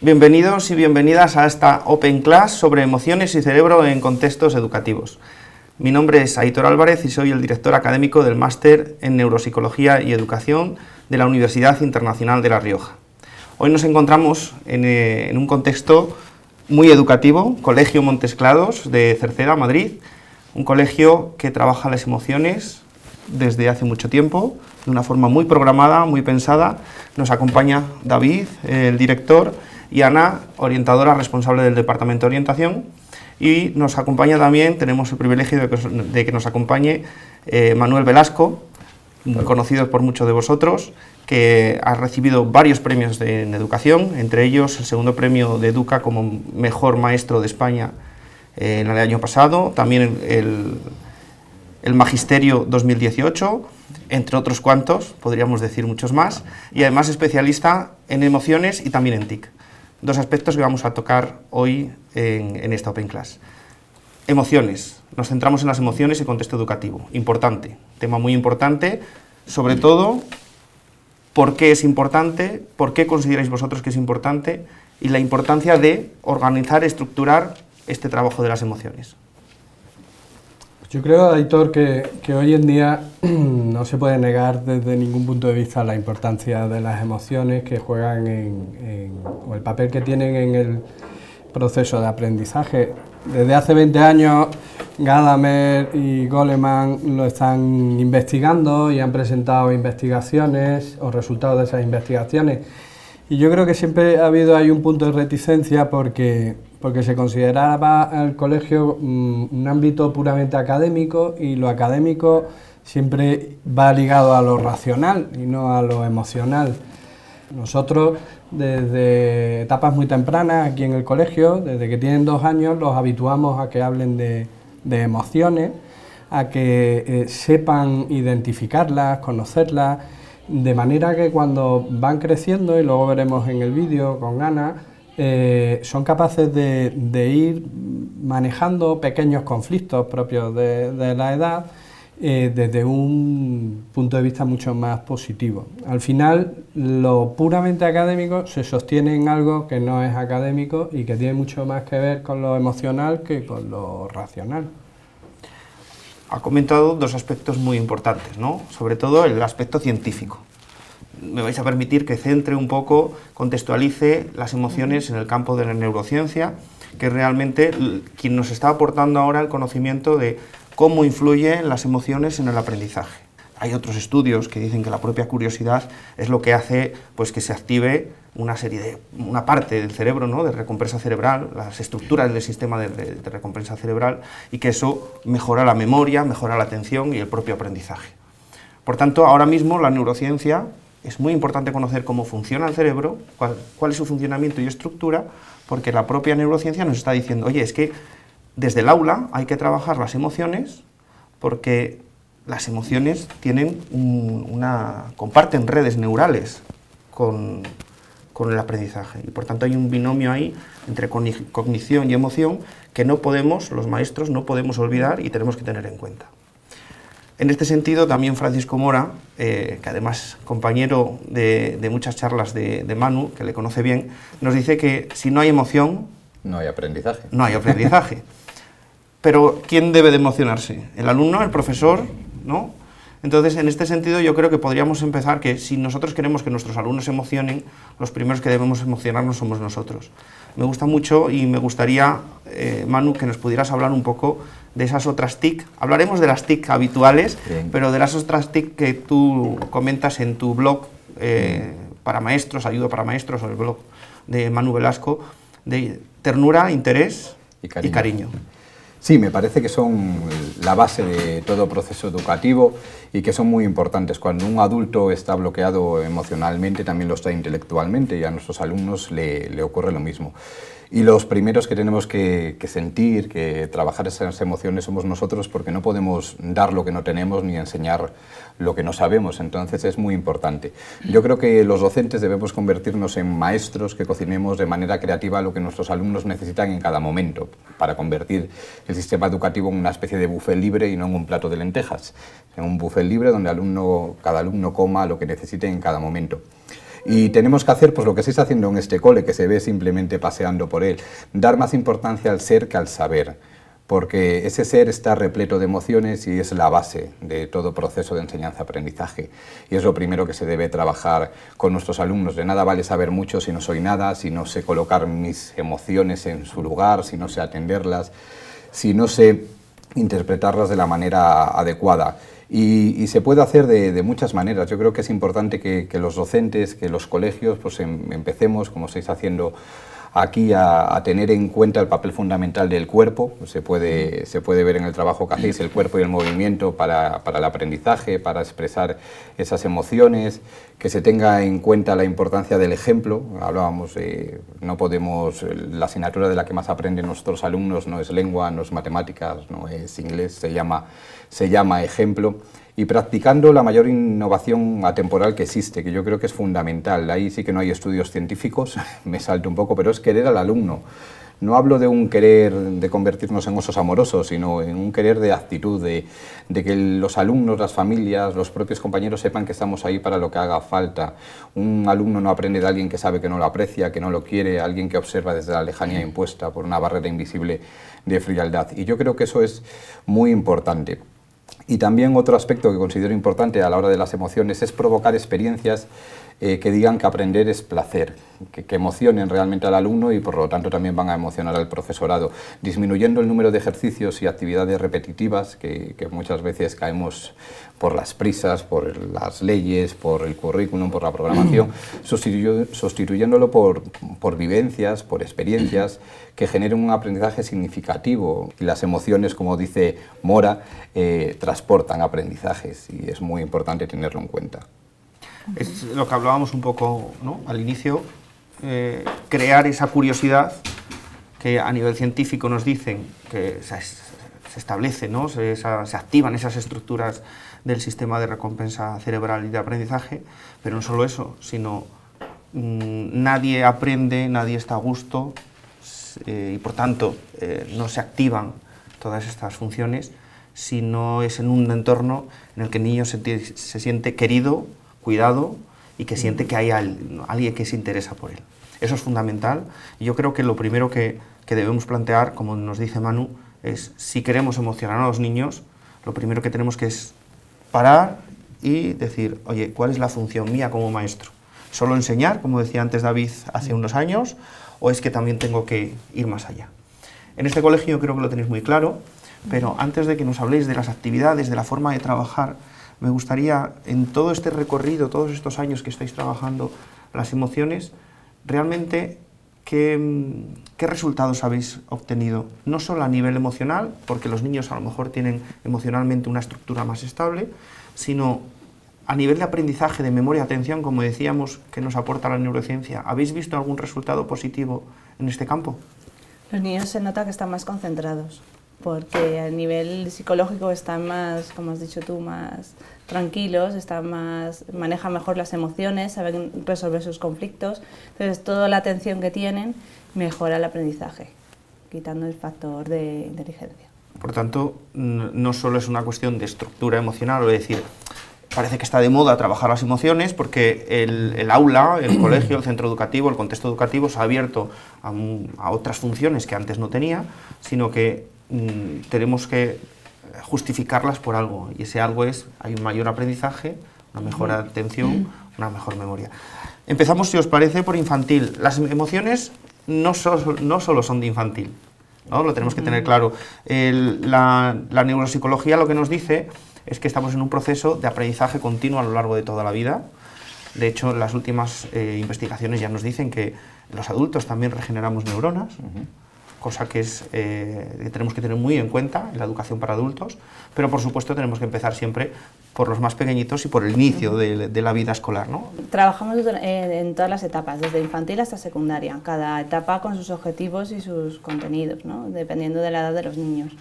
Bienvenidos y bienvenidas a esta Open Class sobre emociones y cerebro en contextos educativos. Mi nombre es Aitor Álvarez y soy el director académico del Máster en Neuropsicología y Educación de la Universidad Internacional de La Rioja. Hoy nos encontramos en un contexto muy educativo, Colegio Montes Claros de Cerceda, Madrid, un colegio que trabaja las emociones desde hace mucho tiempo, de una forma muy programada, muy pensada. Nos acompaña David, el director, y Ana, orientadora responsable del Departamento de Orientación, y nos acompaña también, tenemos el privilegio de que nos acompañe Manuel Velasco, conocido por muchos de vosotros, que ha recibido varios premios en educación, entre ellos el segundo premio de Educa como mejor maestro de España en el año pasado, también el Magisterio 2018, entre otros cuantos, podríamos decir muchos más, y además especialista en emociones y también en TIC. Dos aspectos que vamos a tocar hoy en esta Open Class. Emociones. Nos centramos en las emociones y contexto educativo. Importante, tema muy importante, sobre todo, ¿por qué es importante? ¿Por qué consideráis vosotros que es importante? Y la importancia de organizar, estructurar este trabajo de las emociones. Yo creo, Aitor, que hoy en día no se puede negar desde ningún punto de vista la importancia de las emociones que juegan o el papel que tienen en el proceso de aprendizaje. Desde hace 20 años, Gadamer y Goleman lo están investigando y han presentado investigaciones o resultados de esas investigaciones. Y yo creo que siempre ha habido ahí un punto de reticencia porque se consideraba el colegio un ámbito puramente académico, y lo académico siempre va ligado a lo racional y no a lo emocional. Nosotros, desde etapas muy tempranas aquí en el colegio, desde que tienen 2 años, los habituamos a que hablen de emociones, a que sepan identificarlas, conocerlas, de manera que cuando van creciendo, y luego veremos en el vídeo con Ana, son capaces de ir manejando pequeños conflictos propios de la edad desde un punto de vista mucho más positivo. Al final, lo puramente académico se sostiene en algo que no es académico y que tiene mucho más que ver con lo emocional que con lo racional. Ha comentado dos aspectos muy importantes, ¿no? Sobre todo el aspecto científico. Me vais a permitir que centre un poco, contextualice las emociones en el campo de la neurociencia, que es realmente quien nos está aportando ahora el conocimiento de cómo influyen las emociones en el aprendizaje. Hay otros estudios que dicen que la propia curiosidad es lo que hace pues, que se active una parte del cerebro, ¿no? De recompensa cerebral, las estructuras del sistema de recompensa cerebral, y que eso mejora la memoria, mejora la atención y el propio aprendizaje. Por tanto, ahora mismo la neurociencia es muy importante conocer cómo funciona el cerebro, cuál es su funcionamiento y estructura, porque la propia neurociencia nos está diciendo, oye, es que desde el aula hay que trabajar las emociones, porque las emociones comparten redes neurales con el aprendizaje, y por tanto hay un binomio ahí entre cognición y emoción que los maestros no podemos olvidar y tenemos que tener en cuenta. En este sentido, también Francisco Mora, que además compañero de muchas charlas de Manu, que le conoce bien, nos dice que si no hay emoción, no hay aprendizaje. No hay aprendizaje. Pero ¿quién debe de emocionarse? ¿El alumno, el profesor? ¿No? Entonces, en este sentido, yo creo que podríamos empezar que si nosotros queremos que nuestros alumnos se emocionen, los primeros que debemos emocionarnos somos nosotros. Me gusta mucho y me gustaría, Manu, que nos pudieras hablar un poco de esas otras TIC. Hablaremos de las TIC habituales, bien, pero de las otras TIC que tú comentas en tu blog para maestros, Ayuda para Maestros, o el blog de Manu Velasco, de ternura, interés y cariño. Sí, me parece que son la base de todo proceso educativo y que son muy importantes. Cuando un adulto está bloqueado emocionalmente, también lo está intelectualmente, y a nuestros alumnos le ocurre lo mismo. Y los primeros que tenemos que sentir, que trabajar esas emociones somos nosotros, porque no podemos dar lo que no tenemos ni enseñar lo que no sabemos. Entonces es muy importante. Yo creo que los docentes debemos convertirnos en maestros que cocinemos de manera creativa lo que nuestros alumnos necesitan en cada momento, para convertir el sistema educativo en una especie de buffet libre y no en un plato de lentejas. En un buffet libre donde cada alumno coma lo que necesite en cada momento. Y tenemos que hacer pues lo que se está haciendo en este cole, que se ve simplemente paseando por él, dar más importancia al ser que al saber, porque ese ser está repleto de emociones y es la base de todo proceso de enseñanza-aprendizaje. Y es lo primero que se debe trabajar con nuestros alumnos. De nada vale saber mucho si no soy nada, si no sé colocar mis emociones en su lugar, si no sé atenderlas, si no sé interpretarlas de la manera adecuada. Y se puede hacer de muchas maneras. Yo creo que es importante que los docentes, que los colegios, pues empecemos, como estáis haciendo aquí, a tener en cuenta el papel fundamental del cuerpo. Se puede ver en el trabajo que hacéis, el cuerpo y el movimiento para el aprendizaje, para expresar esas emociones, que se tenga en cuenta la importancia del ejemplo. Hablábamos, no podemos, la asignatura de la que más aprenden nuestros alumnos no es lengua, no es matemáticas, no es inglés, se llama ejemplo. Y practicando la mayor innovación atemporal que existe, que yo creo que es fundamental. Ahí sí que no hay estudios científicos, me salto un poco, pero es querer al alumno. No hablo de un querer de convertirnos en osos amorosos, sino en un querer de actitud, de que los alumnos, las familias, los propios compañeros sepan que estamos ahí para lo que haga falta. Un alumno no aprende de alguien que sabe que no lo aprecia, que no lo quiere, alguien que observa desde la lejanía impuesta por una barrera invisible de frialdad. Y yo creo que eso es muy importante. Y también otro aspecto que considero importante a la hora de las emociones es provocar experiencias que digan que aprender es placer, que emocionen realmente al alumno y por lo tanto también van a emocionar al profesorado, disminuyendo el número de ejercicios y actividades repetitivas que muchas veces caemos por las prisas, por las leyes, por el currículum, por la programación, sustituyéndolo por vivencias, por experiencias que generen un aprendizaje significativo. Y las emociones, como dice Mora, transportan aprendizajes y es muy importante tenerlo en cuenta. Es lo que hablábamos un poco, ¿no?, al inicio, crear esa curiosidad que a nivel científico nos dicen que se establece, ¿no?, se activan esas estructuras del sistema de recompensa cerebral y de aprendizaje, pero no solo eso, sino nadie aprende, nadie está a gusto y por tanto no se activan todas estas funciones si no es en un entorno en el que el niño se siente querido, cuidado y que siente que hay alguien que se interesa por él. Eso es fundamental y yo creo que lo primero que debemos plantear, como nos dice Manu, es si queremos emocionar a los niños, lo primero que tenemos que es parar y decir, oye, ¿cuál es la función mía como maestro? ¿Solo enseñar, como decía antes David hace unos años, o es que también tengo que ir más allá? En este colegio creo que lo tenéis muy claro, pero antes de que nos habléis de las actividades, de la forma de trabajar, me gustaría, en todo este recorrido, todos estos años que estáis trabajando las emociones, realmente, ¿qué resultados habéis obtenido? No solo a nivel emocional, porque los niños a lo mejor tienen emocionalmente una estructura más estable, sino a nivel de aprendizaje, de memoria, atención, como decíamos, que nos aporta la neurociencia. ¿Habéis visto algún resultado positivo en este campo? Los niños se nota que están más concentrados, porque a nivel psicológico están más, como has dicho tú, más tranquilos, manejan mejor las emociones, saben resolver sus conflictos. Entonces, toda la atención que tienen mejora el aprendizaje, quitando el factor de inteligencia. Por tanto, no solo es una cuestión de estructura emocional, es decir, parece que está de moda trabajar las emociones porque el aula, el colegio, el centro educativo, el contexto educativo se ha abierto a otras funciones que antes no tenía, sino que tenemos que justificarlas por algo, y ese algo es, hay un mayor aprendizaje, una mejor atención, una mejor memoria. Empezamos, si os parece, por infantil. Las emociones no solo son de infantil, ¿no? Lo tenemos que tener claro. La neuropsicología lo que nos dice es que estamos en un proceso de aprendizaje continuo a lo largo de toda la vida. De hecho, las últimas investigaciones ya nos dicen que los adultos también regeneramos neuronas, cosa que tenemos que tener muy en cuenta en la educación para adultos, pero por supuesto tenemos que empezar siempre por los más pequeñitos y por el inicio de la vida escolar, ¿no? Trabajamos en todas las etapas, desde infantil hasta secundaria, cada etapa con sus objetivos y sus contenidos, ¿no?, dependiendo de la edad de los niños.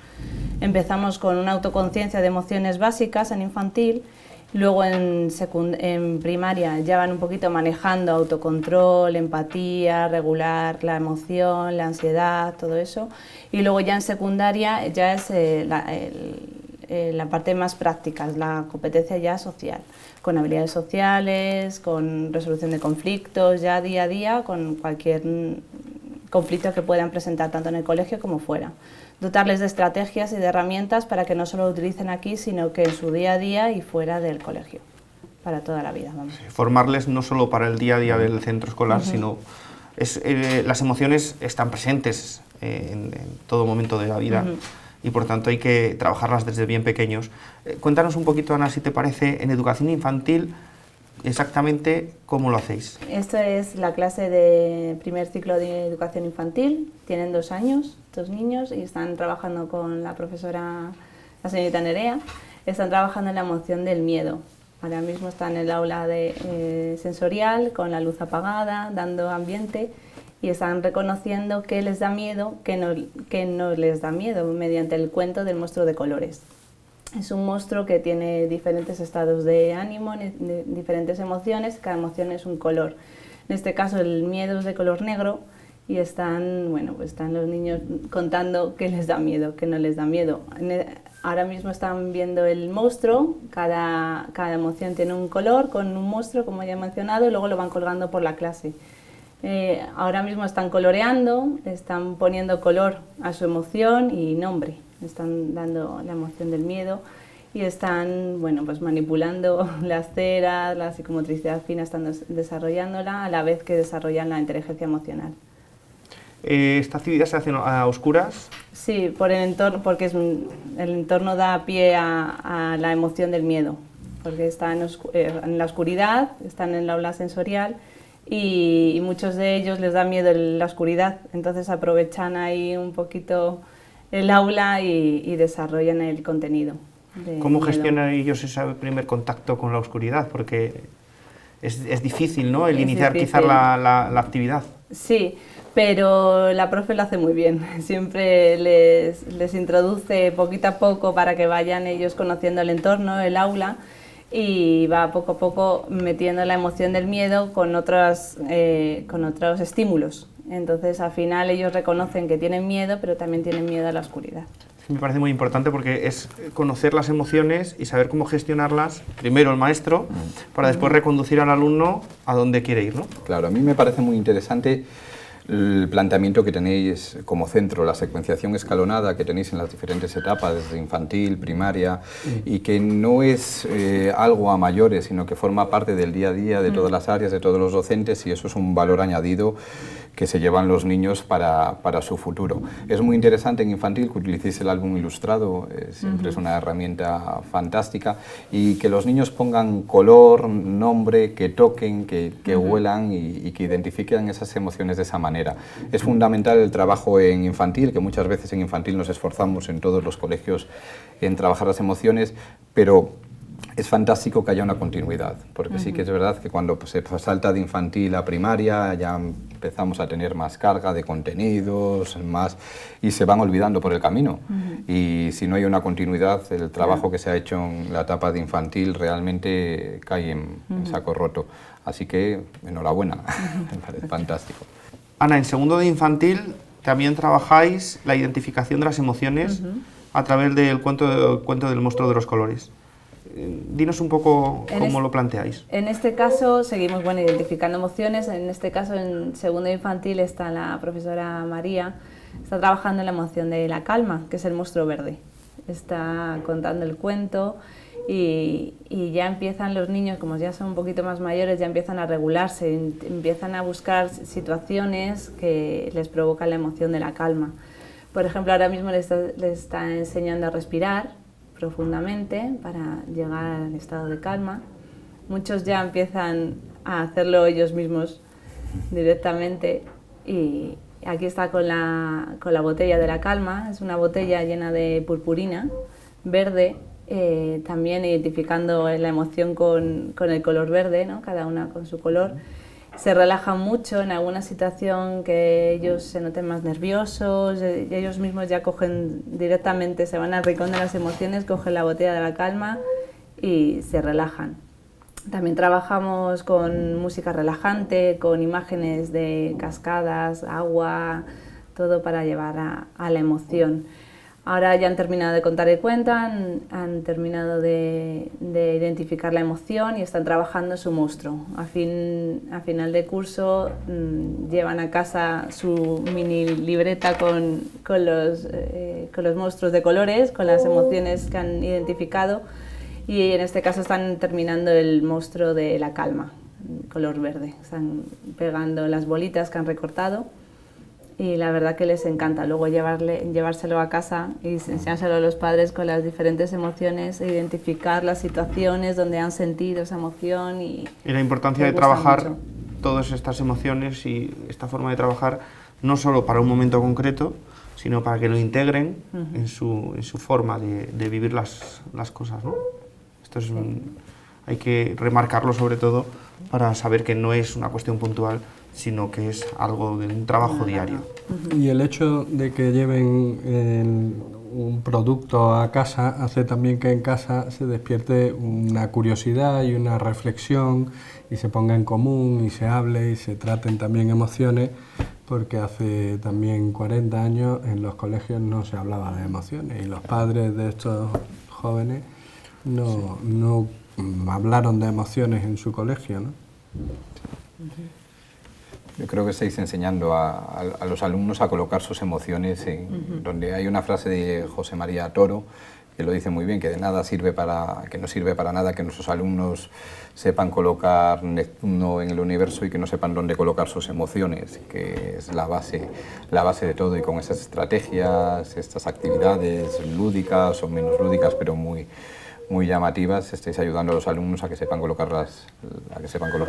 Empezamos con una autoconciencia de emociones básicas en infantil. Luego en primaria ya van un poquito manejando autocontrol, empatía, regular la emoción, la ansiedad, todo eso. Y luego ya en secundaria ya es la parte más práctica, es la competencia ya social, con habilidades sociales, con resolución de conflictos, ya día a día, con cualquier conflicto que puedan presentar tanto en el colegio como fuera. Dotarles de estrategias y de herramientas para que no solo lo utilicen aquí, sino que en su día a día y fuera del colegio, para toda la vida. Vamos. Sí, formarles no solo para el día a día del centro escolar, sino las emociones están presentes en todo momento de la vida y por tanto hay que trabajarlas desde bien pequeños. Cuéntanos un poquito, Ana, si te parece, en educación infantil, exactamente cómo lo hacéis. Esto es la clase de primer ciclo de educación infantil, tienen 2 años, 2 niños, y están trabajando con la profesora, la señorita Nerea, están trabajando en la emoción del miedo. Ahora mismo están en el aula de sensorial, con la luz apagada, dando ambiente, y están reconociendo qué les da miedo, qué no les da miedo, mediante el cuento del monstruo de colores. Es un monstruo que tiene diferentes estados de ánimo, diferentes emociones, cada emoción es un color. En este caso el miedo es de color negro y están los niños contando qué les da miedo, qué no les da miedo. Ahora mismo están viendo el monstruo, cada emoción tiene un color con un monstruo, como ya he mencionado, y luego lo van colgando por la clase. Ahora mismo están coloreando, están poniendo color a su emoción y nombre. Están dando la emoción del miedo y están manipulando las ceras, la psicomotricidad fina, están desarrollándola a la vez que desarrollan la inteligencia emocional. ¿Esta actividad se hace a oscuras? Sí, por el entorno, porque el entorno da pie a la emoción del miedo, porque están en la oscuridad, están en la aula sensorial y muchos de ellos les da miedo la oscuridad, entonces aprovechan ahí un poquito el aula y desarrollan el contenido. ¿Cómo gestionan ellos ese primer contacto con la oscuridad? Porque es difícil, ¿no?, el iniciar quizás la actividad. Sí, pero la profe lo hace muy bien. Siempre les introduce poquito a poco para que vayan ellos conociendo el entorno, el aula, y va poco a poco metiendo la emoción del miedo con otros estímulos. Entonces, al final, ellos reconocen que tienen miedo, pero también tienen miedo a la oscuridad. Me parece muy importante porque es conocer las emociones y saber cómo gestionarlas, primero el maestro, para después reconducir al alumno a donde quiere ir, ¿no? Claro, a mí me parece muy interesante el planteamiento que tenéis como centro, la secuenciación escalonada que tenéis en las diferentes etapas, desde infantil, primaria, y que no es algo a mayores, sino que forma parte del día a día de todas las áreas, de todos los docentes, y eso es un valor añadido que se llevan los niños para su futuro. Es muy interesante en infantil que utilicéis el álbum ilustrado, siempre es una herramienta fantástica, y que los niños pongan color, nombre, que toquen, que huelan y que identifiquen esas emociones de esa manera. Es fundamental el trabajo en infantil, que muchas veces en infantil nos esforzamos en todos los colegios en trabajar las emociones, pero es fantástico que haya una continuidad, porque sí que es verdad que cuando se salta de infantil a primaria ya empezamos a tener más carga de contenidos, y se van olvidando por el camino. Y si no hay una continuidad, el trabajo que se ha hecho en la etapa de infantil realmente cae en saco roto. Así que enhorabuena, me parece fantástico. Ana, en segundo de infantil también trabajáis la identificación de las emociones a través del cuento del monstruo de los colores. Dinos un poco cómo lo planteáis. En este caso seguimos identificando emociones. En este caso, en segundo de infantil, está la profesora María, está trabajando en la emoción de la calma, que es el monstruo verde. Está contando el cuento y ya empiezan los niños, como ya son un poquito más mayores, ya empiezan a regularse, empiezan a buscar situaciones que les provocan la emoción de la calma. Por ejemplo, ahora mismo les está enseñando a respirar profundamente para llegar al estado de calma. Muchos ya empiezan a hacerlo ellos mismos directamente y aquí está con la botella de la calma. Es una botella llena de purpurina verde, también identificando la emoción con el color verde, ¿no? Cada una con su color. Se relajan mucho en alguna situación que ellos se noten más nerviosos, y ellos mismos ya cogen directamente, se van al rincón de las emociones, cogen la botella de la calma y se relajan. También trabajamos con música relajante, con imágenes de cascadas, agua, todo para llevar a la emoción. Ahora ya han terminado de contar y cuentan, han terminado de identificar la emoción y están trabajando su monstruo. A final de curso llevan a casa su mini libreta con los monstruos de colores, con las emociones que han identificado, y en este caso están terminando el monstruo de la calma, color verde. Están pegando las bolitas que han recortado. Y la verdad que les encanta luego llevárselo a casa y enseñárselo a los padres con las diferentes emociones, identificar las situaciones donde han sentido esa emoción. Y la importancia de trabajar todas estas emociones y esta forma de trabajar no solo para un momento concreto, sino para que lo integren en su forma de vivir las cosas, ¿no? Esto es hay que remarcarlo sobre todo para saber que no es una cuestión puntual, sino que es algo de un trabajo diario. Y el hecho de que lleven un producto a casa hace también que en casa se despierte una curiosidad y una reflexión y se ponga en común y se hable y se traten también emociones, porque hace también 40 años en los colegios no se hablaba de emociones y los padres de estos jóvenes no hablaron de emociones en su colegio, ¿no? Yo creo que estáis enseñando a los alumnos a colocar sus emociones donde hay una frase de José María Toro que lo dice muy bien, que de nada sirve que no sirve para nada que nuestros alumnos sepan colocar Neptuno en el universo y que no sepan dónde colocar sus emociones, que es la base de todo, y con esas estrategias, estas actividades lúdicas o menos lúdicas, pero muy llamativas, estáis ayudando a los alumnos a que sepan colocar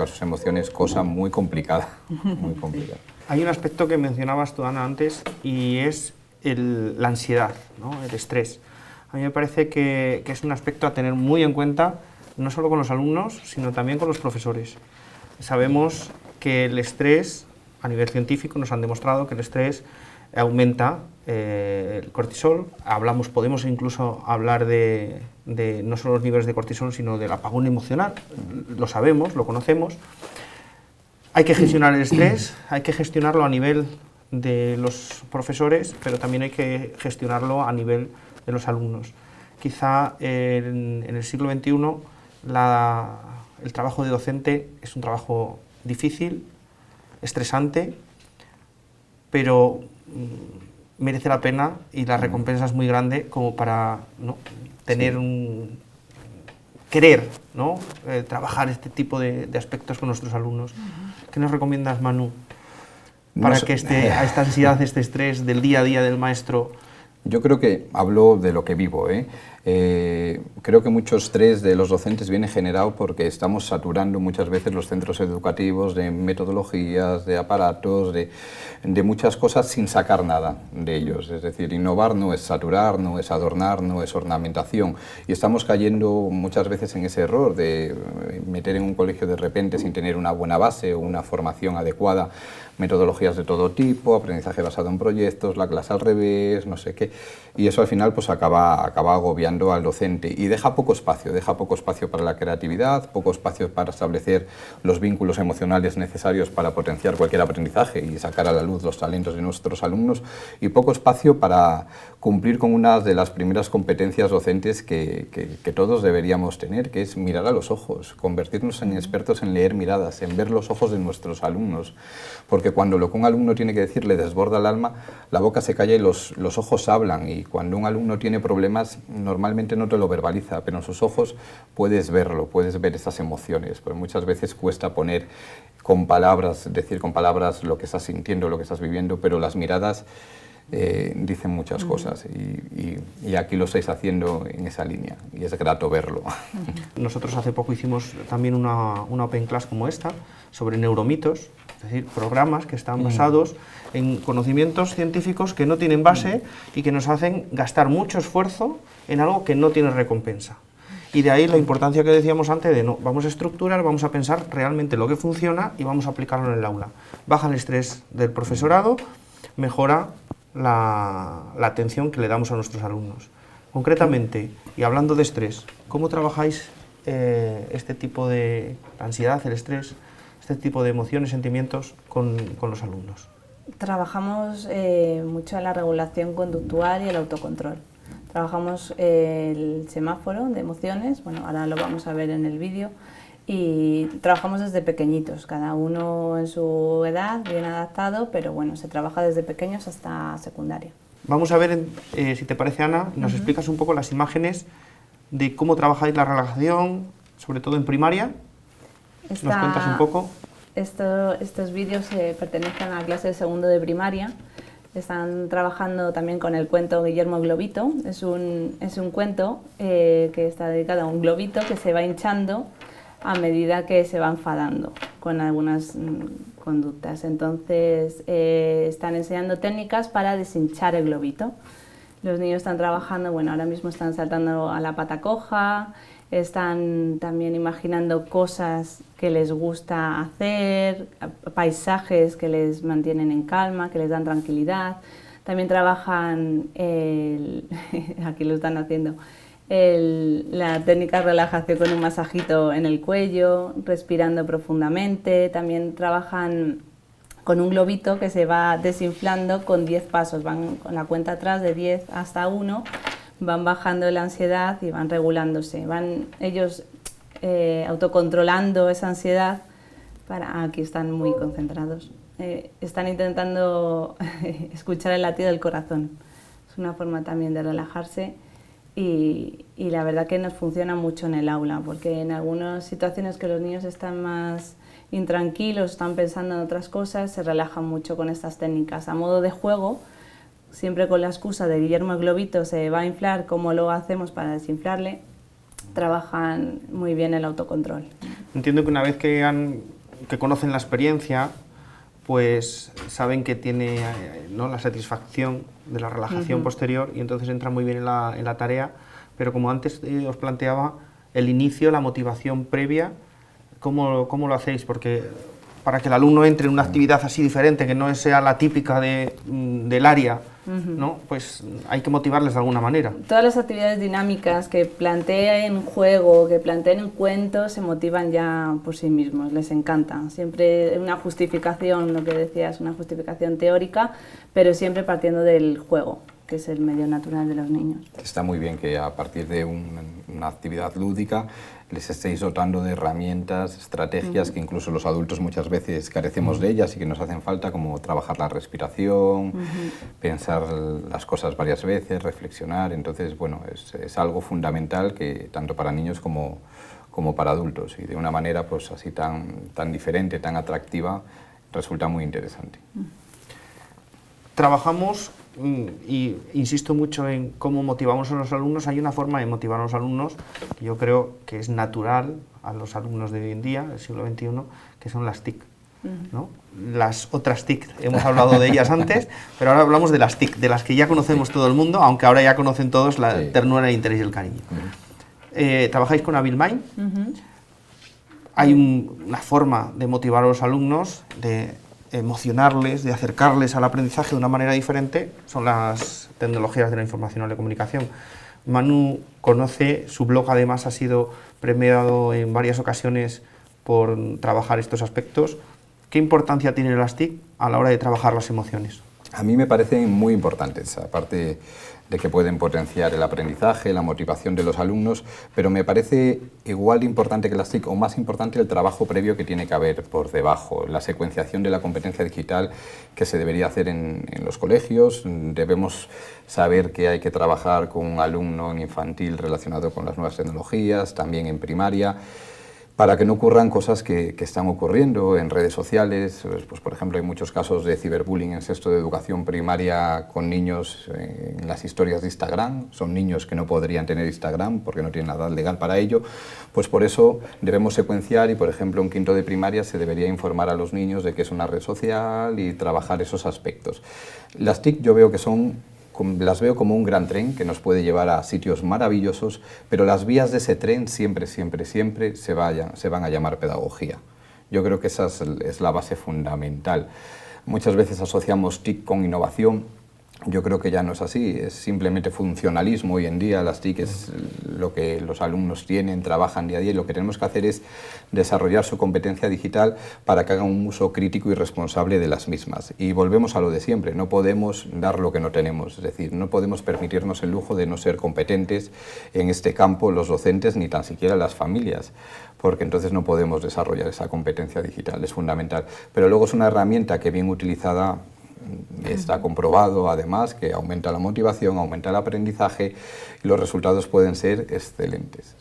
sus emociones, cosa muy complicada, muy complicada. Hay un aspecto que mencionabas tú, Ana, antes, y es la ansiedad, ¿no? El estrés. A mí me parece que es un aspecto a tener muy en cuenta, no solo con los alumnos, sino también con los profesores. Sabemos que el estrés, a nivel científico, nos han demostrado que el estrés aumenta el cortisol. Podemos incluso hablar de no solo los niveles de cortisol, sino del apagón emocional. Lo sabemos, lo conocemos. Hay que gestionar el estrés, hay que gestionarlo a nivel de los profesores, pero también hay que gestionarlo a nivel de los alumnos. Quizá en el siglo XXI el trabajo de docente es un trabajo difícil, estresante, pero merece la pena y la recompensa es muy grande como para, ¿no?, tener querer, ¿no?, trabajar este tipo de aspectos con nuestros alumnos. ¿Qué nos recomiendas, Manu, para que esta ansiedad, este estrés del día a día del maestro? Yo creo que hablo de lo que vivo, creo que mucho estrés de los docentes viene generado porque estamos saturando muchas veces los centros educativos de metodologías, de aparatos, de muchas cosas sin sacar nada de ellos. Es decir, innovar no es saturar, no es adornar, no es ornamentación. Y estamos cayendo muchas veces en ese error de meter en un colegio de repente sin tener una buena base o una formación adecuada, metodologías de todo tipo, aprendizaje basado en proyectos, la clase al revés, no sé qué. Y eso al final pues acaba agobiando al docente y deja poco espacio para la creatividad, poco espacio para establecer los vínculos emocionales necesarios para potenciar cualquier aprendizaje y sacar a la luz los talentos de nuestros alumnos, y poco espacio para cumplir con una de las primeras competencias docentes que todos deberíamos tener, que es mirar a los ojos, convertirnos en expertos en leer miradas, en ver los ojos de nuestros alumnos, porque cuando lo que un alumno tiene que decir le desborda el alma, la boca se calla y los ojos hablan, y cuando un alumno tiene problemas normalmente no te lo verbaliza, pero en sus ojos puedes verlo, puedes ver esas emociones, pero muchas veces cuesta poner con palabras, decir con palabras lo que estás sintiendo, lo que estás viviendo, pero las miradas dicen muchas cosas y aquí lo estáis haciendo en esa línea y es grato verlo. Nosotros hace poco hicimos también una Open Class como esta sobre neuromitos, es decir, programas que están basados en conocimientos científicos que no tienen base y que nos hacen gastar mucho esfuerzo en algo que no tiene recompensa. Y de ahí la importancia que decíamos antes de vamos a estructurar, vamos a pensar realmente lo que funciona y vamos a aplicarlo en el aula. Baja el estrés del profesorado, mejora la atención que le damos a nuestros alumnos. Concretamente, y hablando de estrés, ¿cómo trabajáis este tipo de ansiedad, el estrés, este tipo de emociones, sentimientos con los alumnos? Trabajamos mucho en la regulación conductual y el autocontrol. Trabajamos el semáforo de emociones, bueno, ahora lo vamos a ver en el vídeo, y trabajamos desde pequeñitos, cada uno en su edad, bien adaptado, pero bueno, se trabaja desde pequeños hasta secundaria. Vamos a ver, si te parece, Ana, nos explicas un poco las imágenes de cómo trabajáis la relajación, sobre todo en primaria. ¿Nos cuentas un poco? Estos vídeos pertenecen a la clase de segundo de primaria. Están trabajando también con el cuento Guillermo Globito. Es un cuento que está dedicado a un globito que se va hinchando a medida que se va enfadando con algunas conductas. Entonces están enseñando técnicas para deshinchar el globito. Los niños están trabajando, bueno, ahora mismo están saltando a la pata coja, están también imaginando cosas que les gusta hacer, paisajes que les mantienen en calma, que les dan tranquilidad. También trabajan, aquí lo están haciendo, la técnica de relajación con un masajito en el cuello, respirando profundamente. También trabajan con un globito que se va desinflando con 10 pasos, van con la cuenta atrás de 10 hasta 1, van bajando la ansiedad y van regulándose, van ellos autocontrolando esa ansiedad. Aquí están muy concentrados, están intentando escuchar el latido del corazón, es una forma también de relajarse. Y la verdad que nos funciona mucho en el aula, porque en algunas situaciones que los niños están más intranquilos, están pensando en otras cosas, se relajan mucho con estas técnicas. A modo de juego, siempre con la excusa de Guillermo el globito se va a inflar, ¿cómo lo hacemos para desinflarle? Trabajan muy bien el autocontrol. Entiendo que una vez que conocen la experiencia, pues saben que tiene ¿no? la satisfacción de la relajación posterior, y entonces entran muy bien en la tarea, pero como antes os planteaba, el inicio, la motivación previa, ¿cómo lo hacéis? Porque para que el alumno entre en una actividad así diferente, que no sea la típica del área, ¿no? Pues hay que motivarles de alguna manera. Todas las actividades dinámicas que planteen juego, que planteen en cuentos, se motivan ya por sí mismos, les encanta. Siempre una justificación, lo que decías, una justificación teórica, pero siempre partiendo del juego, que es el medio natural de los niños. Está muy bien que a partir de una actividad lúdica les estéis dotando de herramientas, estrategias que incluso los adultos muchas veces carecemos de ellas y que nos hacen falta, como trabajar la respiración, pensar las cosas varias veces, reflexionar. Entonces, bueno, es algo fundamental que tanto para niños como para adultos, y de una manera pues así tan diferente, tan atractiva, resulta muy interesante. Trabajamos, y insisto mucho en cómo motivamos a los alumnos. Hay una forma de motivar a los alumnos que yo creo que es natural a los alumnos de hoy en día, del siglo XXI, que son las TIC, ¿no? Las otras TIC, hemos hablado de ellas antes, pero ahora hablamos de las TIC, de las que ya conocemos todo el mundo, aunque ahora ya conocen todos la ternura, el interés y el cariño. Trabajáis con Able Mind. Hay una forma de motivar a los alumnos, de emocionarles, de acercarles al aprendizaje de una manera diferente, son las tecnologías de la información o la comunicación. Manu conoce, su blog además ha sido premiado en varias ocasiones por trabajar estos aspectos. ¿Qué importancia tienen las TIC a la hora de trabajar las emociones? A mí me parecen muy importantes, aparte de que pueden potenciar el aprendizaje, la motivación de los alumnos, pero me parece igual de importante que las TIC, o más importante, el trabajo previo que tiene que haber por debajo, la secuenciación de la competencia digital que se debería hacer en los colegios. Debemos saber que hay que trabajar con un alumno en infantil relacionado con las nuevas tecnologías, también en primaria, para que no ocurran cosas que están ocurriendo en redes sociales. Pues, por ejemplo, hay muchos casos de ciberbullying en sexto de educación primaria con niños en las historias de Instagram. Son niños que no podrían tener Instagram porque no tienen la edad legal para ello. Pues por eso debemos secuenciar, y por ejemplo en quinto de primaria se debería informar a los niños de qué es una red social y trabajar esos aspectos. Las TIC yo veo que las veo como un gran tren que nos puede llevar a sitios maravillosos, pero las vías de ese tren siempre se van a llamar pedagogía. Yo creo que esa es la base fundamental. Muchas veces asociamos TIC con innovación, Yo creo que ya no es así, es simplemente funcionalismo hoy en día. Las TIC es lo que los alumnos tienen, trabajan día a día, y lo que tenemos que hacer es desarrollar su competencia digital para que hagan un uso crítico y responsable de las mismas. Y volvemos a lo de siempre, no podemos dar lo que no tenemos, es decir, no podemos permitirnos el lujo de no ser competentes en este campo los docentes ni tan siquiera las familias, porque entonces no podemos desarrollar esa competencia digital, es fundamental. Pero luego es una herramienta que bien utilizada está comprobado además que aumenta la motivación, aumenta el aprendizaje y los resultados pueden ser excelentes.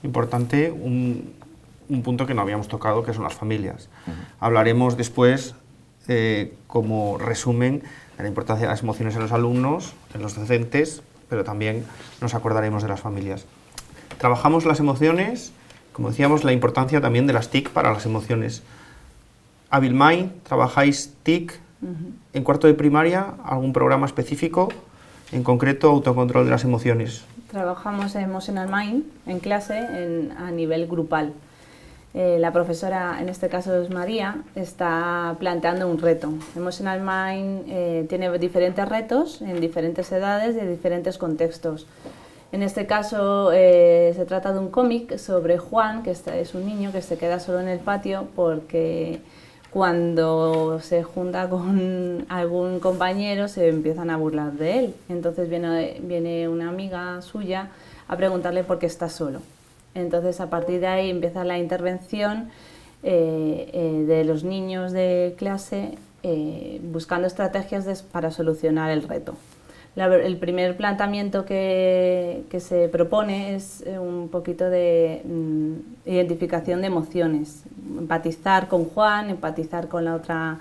Importante un punto que no habíamos tocado, que son las familias. Hablaremos después, como resumen, de la importancia de las emociones en los alumnos, en los docentes, pero también nos acordaremos de las familias. Trabajamos las emociones, como decíamos, la importancia también de las TIC para las emociones. Abilmay, ¿trabajáis TIC? En cuarto de primaria, ¿algún programa específico? En concreto, autocontrol de las emociones. Trabajamos Emotional Mind en clase a nivel grupal. La profesora, en este caso es María, está planteando un reto. Emotional Mind tiene diferentes retos en diferentes edades y en diferentes contextos. En este caso se trata de un cómic sobre Juan, que es un niño que se queda solo en el patio porque cuando se junta con algún compañero se empiezan a burlar de él. Entonces viene una amiga suya a preguntarle por qué está solo. Entonces a partir de ahí empieza la intervención de los niños de clase buscando estrategias para solucionar el reto. El primer planteamiento que se propone es un poquito de identificación de emociones, empatizar con Juan, empatizar con la otra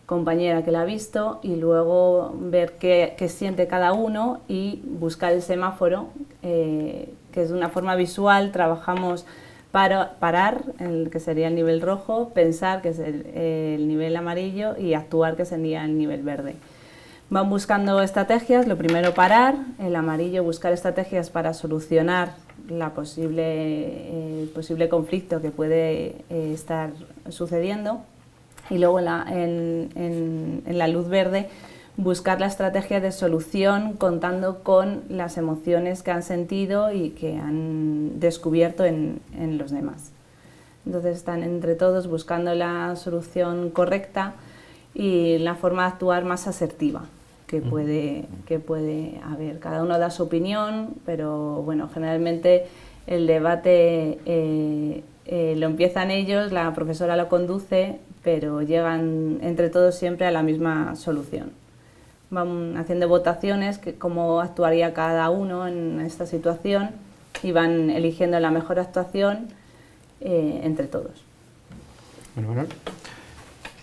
compañera que la ha visto y luego ver qué siente cada uno y buscar el semáforo, que es de una forma visual. Trabajamos parar, que sería el nivel rojo, pensar, que es el nivel amarillo, y actuar, que sería el nivel verde. Van buscando estrategias, lo primero parar, el amarillo buscar estrategias para solucionar el posible conflicto que puede estar sucediendo, y luego en la luz verde buscar la estrategia de solución contando con las emociones que han sentido y que han descubierto en los demás. Entonces están entre todos buscando la solución correcta y la forma de actuar más asertiva que puede haber. Cada uno da su opinión, pero bueno, generalmente el debate lo empiezan ellos, la profesora lo conduce, pero llegan entre todos siempre a la misma solución. Van haciendo votaciones, cómo actuaría cada uno en esta situación, y van eligiendo la mejor actuación entre todos. Bueno.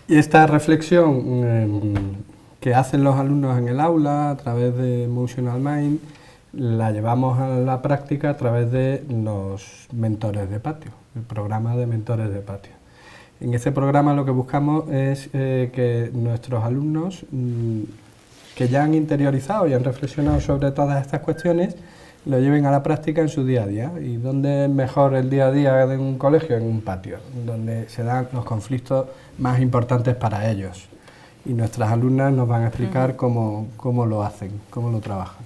Y esta reflexión que hacen los alumnos en el aula a través de Emotional Mind la llevamos a la práctica a través de los mentores de patio, el programa de mentores de patio. En ese programa lo que buscamos es que nuestros alumnos que ya han interiorizado y han reflexionado sobre todas estas cuestiones lo lleven a la práctica en su día a día. ¿Y dónde es mejor el día a día de un colegio? En un patio, donde se dan los conflictos más importantes para ellos. Y nuestras alumnas nos van a explicar cómo lo hacen, cómo lo trabajan.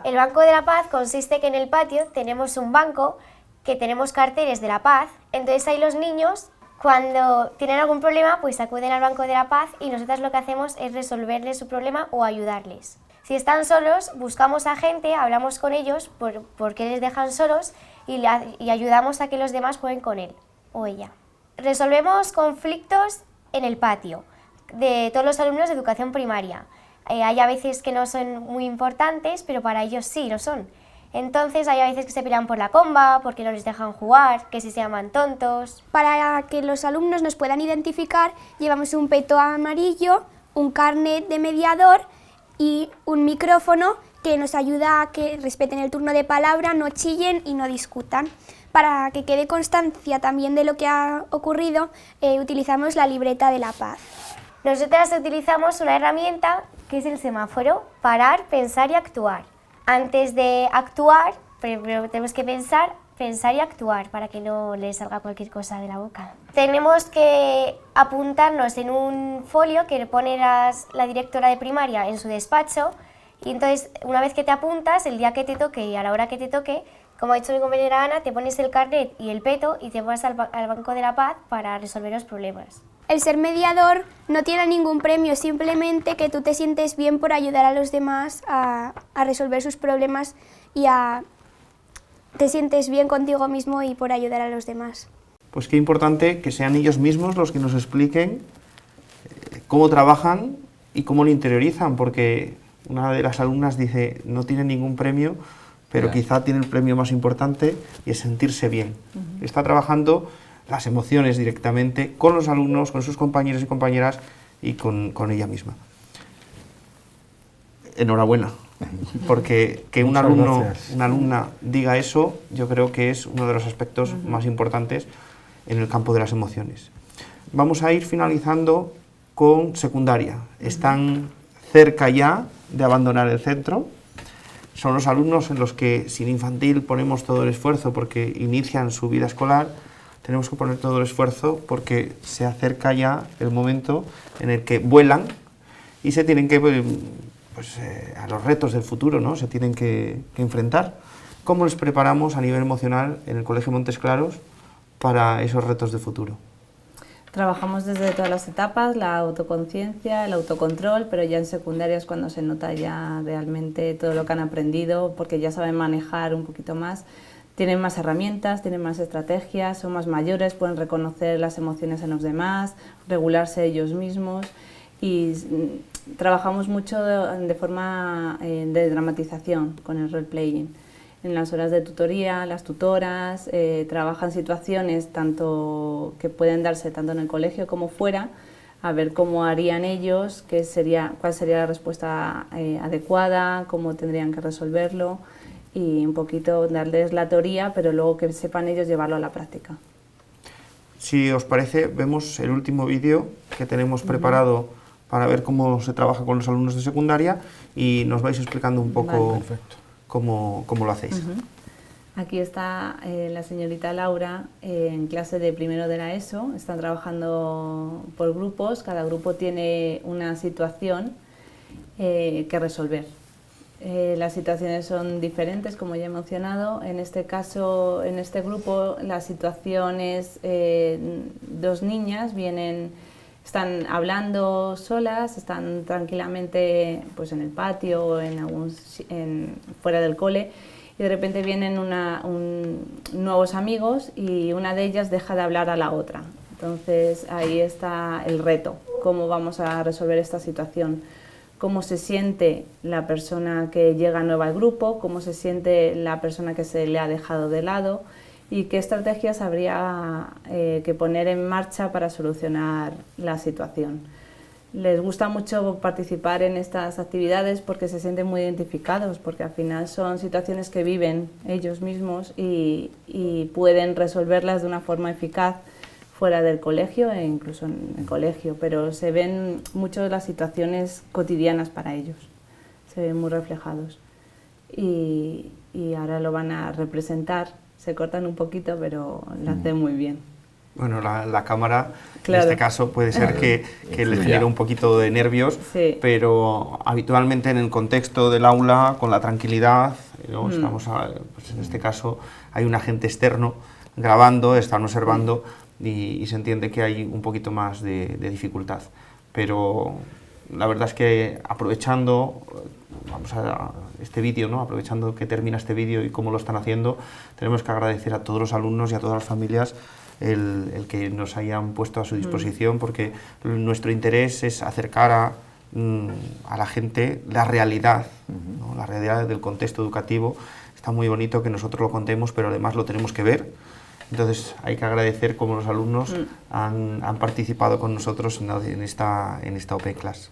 El Banco de la Paz consiste que en el patio tenemos un banco que tenemos carteles de la paz, entonces ahí los niños cuando tienen algún problema pues acuden al Banco de la Paz y nosotras lo que hacemos es resolverles su problema o ayudarles. Si están solos, buscamos a gente, hablamos con ellos por qué les dejan solos y ayudamos a que los demás jueguen con él o ella. Resolvemos conflictos en el patio de todos los alumnos de educación primaria. Hay a veces que no son muy importantes, pero para ellos sí lo son. Entonces hay a veces que se pelean por la comba, porque no les dejan jugar, que si se llaman tontos. Para que los alumnos nos puedan identificar, llevamos un peto amarillo, un carnet de mediador y un micrófono que nos ayuda a que respeten el turno de palabra, no chillen y no discutan. Para que quede constancia también de lo que ha ocurrido, utilizamos la libreta de la paz. Nosotras utilizamos una herramienta que es el semáforo, parar, pensar y actuar. Antes de actuar, primero tenemos que pensar pensar y actuar para que no les salga cualquier cosa de la boca. Tenemos que apuntarnos en un folio que pone la directora de primaria en su despacho, y entonces una vez que te apuntas, el día que te toque y a la hora que te toque, como ha dicho mi compañera Ana, te pones el carnet y el peto y te vas al Banco de la Paz para resolver los problemas. El ser mediador no tiene ningún premio, simplemente que tú te sientes bien por ayudar a los demás a resolver sus problemas y te sientes bien contigo mismo y por ayudar a los demás. Pues qué importante que sean ellos mismos los que nos expliquen cómo trabajan y cómo lo interiorizan, porque una de las alumnas dice, no tiene ningún premio, pero quizá tiene el premio más importante y es sentirse bien. Está trabajando las emociones directamente con los alumnos, con sus compañeros y compañeras y con ella misma. Enhorabuena, porque que un alumno, una alumna diga eso, yo creo que es uno de los aspectos más importantes en el campo de las emociones. Vamos a ir finalizando con secundaria. Están cerca ya de abandonar el centro. Son los alumnos en los que sin infantil ponemos todo el esfuerzo porque inician su vida escolar. Tenemos que poner todo el esfuerzo porque se acerca ya el momento en el que vuelan y se tienen que, a los retos del futuro, ¿no? Se tienen que enfrentar. ¿Cómo les preparamos a nivel emocional en el Colegio Montes Claros para esos retos de futuro? Trabajamos desde todas las etapas, la autoconciencia, el autocontrol, pero ya en secundaria es cuando se nota ya realmente todo lo que han aprendido, porque ya saben manejar un poquito más, tienen más herramientas, tienen más estrategias, son más mayores, pueden reconocer las emociones en los demás, regularse ellos mismos, y trabajamos mucho de forma de dramatización con el role-playing. En las horas de tutoría, las tutoras trabajan situaciones tanto que pueden darse tanto en el colegio como fuera, a ver cómo harían ellos, cuál sería la respuesta adecuada, cómo tendrían que resolverlo, y un poquito darles la teoría, pero luego que sepan ellos llevarlo a la práctica. Si os parece, vemos el último vídeo que tenemos preparado para ver cómo se trabaja con los alumnos de secundaria y nos vais explicando un poco cómo lo hacéis. Aquí está la señorita Laura en clase de primero de la ESO. Están trabajando por grupos, cada grupo tiene una situación que resolver. Las situaciones son diferentes, como ya he mencionado. En este caso, en este grupo, la situación es dos niñas están hablando solas, están tranquilamente pues, en el patio o fuera del cole, y de repente vienen nuevos amigos y una de ellas deja de hablar a la otra. Entonces ahí está el reto, cómo vamos a resolver esta situación. Cómo se siente la persona que llega nueva al grupo, cómo se siente la persona que se le ha dejado de lado y qué estrategias habría que poner en marcha para solucionar la situación. Les gusta mucho participar en estas actividades porque se sienten muy identificados, porque al final son situaciones que viven ellos mismos y pueden resolverlas de una forma eficaz fuera del colegio e incluso en el colegio, pero se ven mucho las situaciones cotidianas para ellos, se ven muy reflejados y ahora lo van a representar, se cortan un poquito pero lo hacen muy bien. Bueno, la cámara claro. En este caso puede ser que les genere un poquito de nervios, sí. Pero habitualmente en el contexto del aula, con la tranquilidad, ¿no? Estamos pues en este caso hay un agente externo grabando, están observando y se entiende que hay un poquito más de dificultad. Pero la verdad es que aprovechando este vídeo, ¿no? Aprovechando que termina este vídeo y cómo lo están haciendo, tenemos que agradecer a todos los alumnos y a todas las familias el que nos hayan puesto a su disposición, porque nuestro interés es acercar a la gente la realidad, ¿no? La realidad del contexto educativo. Está muy bonito que nosotros lo contemos, pero además lo tenemos que ver. Entonces hay que agradecer cómo los alumnos han participado con nosotros en esta Open Class.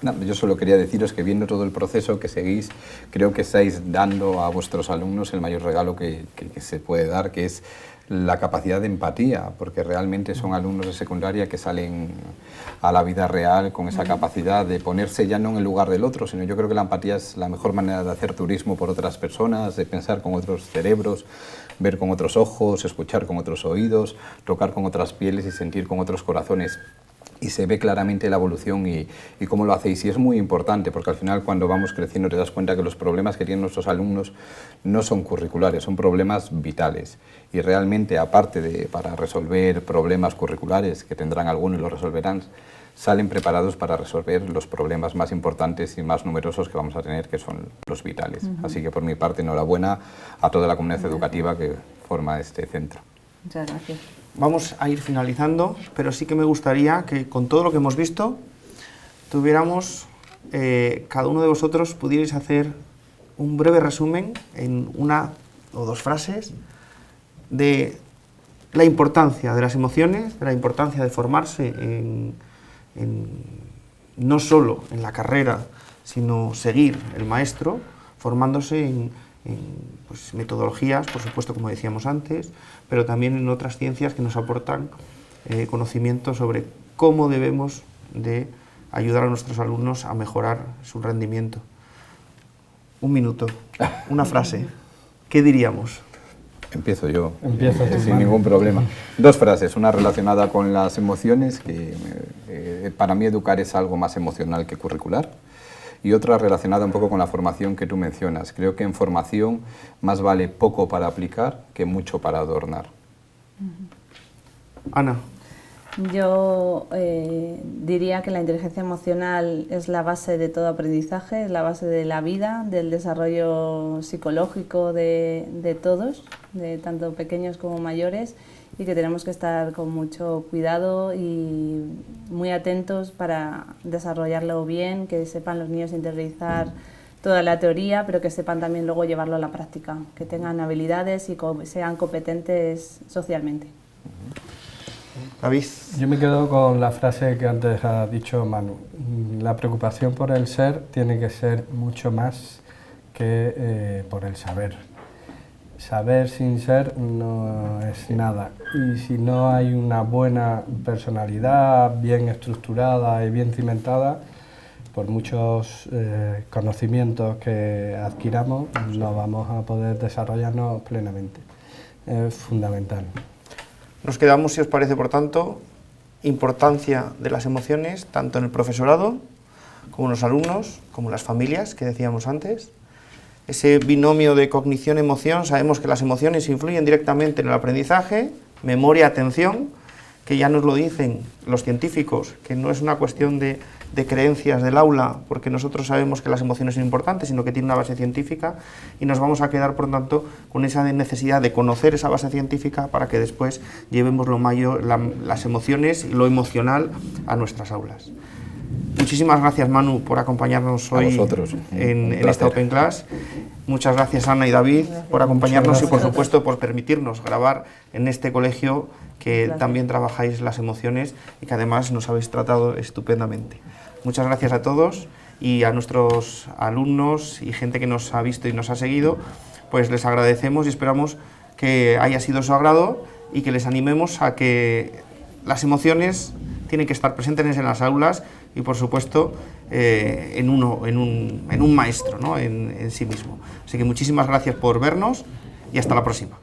No, yo solo quería deciros que viendo todo el proceso que seguís, creo que estáis dando a vuestros alumnos el mayor regalo que se puede dar, que es la capacidad de empatía, porque realmente son alumnos de secundaria que salen a la vida real con esa capacidad de ponerse ya no en el lugar del otro, sino yo creo que la empatía es la mejor manera de hacer turismo por otras personas, de pensar con otros cerebros, ver con otros ojos, escuchar con otros oídos, tocar con otras pieles y sentir con otros corazones. Y se ve claramente la evolución y cómo lo hacéis. Y es muy importante, porque al final cuando vamos creciendo te das cuenta que los problemas que tienen nuestros alumnos no son curriculares, son problemas vitales. Y realmente, aparte de para resolver problemas curriculares, que tendrán algunos y los resolverán, salen preparados para resolver los problemas más importantes y más numerosos que vamos a tener, que son los vitales. Así que por mi parte, enhorabuena a toda la comunidad educativa que forma este centro. Muchas gracias. Vamos a ir finalizando, pero sí que me gustaría que con todo lo que hemos visto tuviéramos, cada uno de vosotros pudierais hacer un breve resumen en una o dos frases de la importancia de las emociones, de la importancia de formarse no solo en la carrera, sino seguir el maestro, formándose en pues, metodologías, por supuesto, como decíamos antes, pero también en otras ciencias que nos aportan conocimiento sobre cómo debemos de ayudar a nuestros alumnos a mejorar su rendimiento. Un minuto, una frase. ¿Qué diríamos? Empiezo yo, Empieza tú, sin Manu. ningún problema. Dos frases, una relacionada con las emociones, que para mí educar es algo más emocional que curricular, y otra relacionada un poco con la formación que tú mencionas. Creo que en formación más vale poco para aplicar que mucho para adornar. Ana. Yo diría que la inteligencia emocional es la base de todo aprendizaje, es la base de la vida, del desarrollo psicológico de todos, de tanto pequeños como mayores, y que tenemos que estar con mucho cuidado y muy atentos para desarrollarlo bien, que sepan los niños interiorizar toda la teoría, pero que sepan también luego llevarlo a la práctica, que tengan habilidades y sean competentes socialmente. David. Yo me quedo con la frase que antes ha dicho Manu. La preocupación por el ser tiene que ser mucho más que por el saber. Saber sin ser no es nada. Y si no hay una buena personalidad, bien estructurada y bien cimentada, por muchos conocimientos que adquiramos, no vamos a poder desarrollarnos plenamente. Es fundamental. Nos quedamos, si os parece, por tanto, importancia de las emociones, tanto en el profesorado, como en los alumnos, como en las familias, que decíamos antes. Ese binomio de cognición-emoción, sabemos que las emociones influyen directamente en el aprendizaje, memoria, atención, que ya nos lo dicen los científicos, que no es una cuestión de creencias del aula, porque nosotros sabemos que las emociones son importantes, sino que tiene una base científica, y nos vamos a quedar, por tanto, con esa necesidad de conocer esa base científica para que después llevemos las emociones y lo emocional a nuestras aulas. Muchísimas gracias, Manu, por acompañarnos hoy en esta Open Class. Muchas gracias, Ana y David, por acompañarnos y, por supuesto, por permitirnos grabar en este colegio que también trabajáis las emociones y que además nos habéis tratado estupendamente. Muchas gracias a todos, y a nuestros alumnos y gente que nos ha visto y nos ha seguido, pues les agradecemos y esperamos que haya sido su agrado y que les animemos a que las emociones tienen que estar presentes en las aulas y, por supuesto, en un maestro, ¿no? en sí mismo. Así que muchísimas gracias por vernos y hasta la próxima.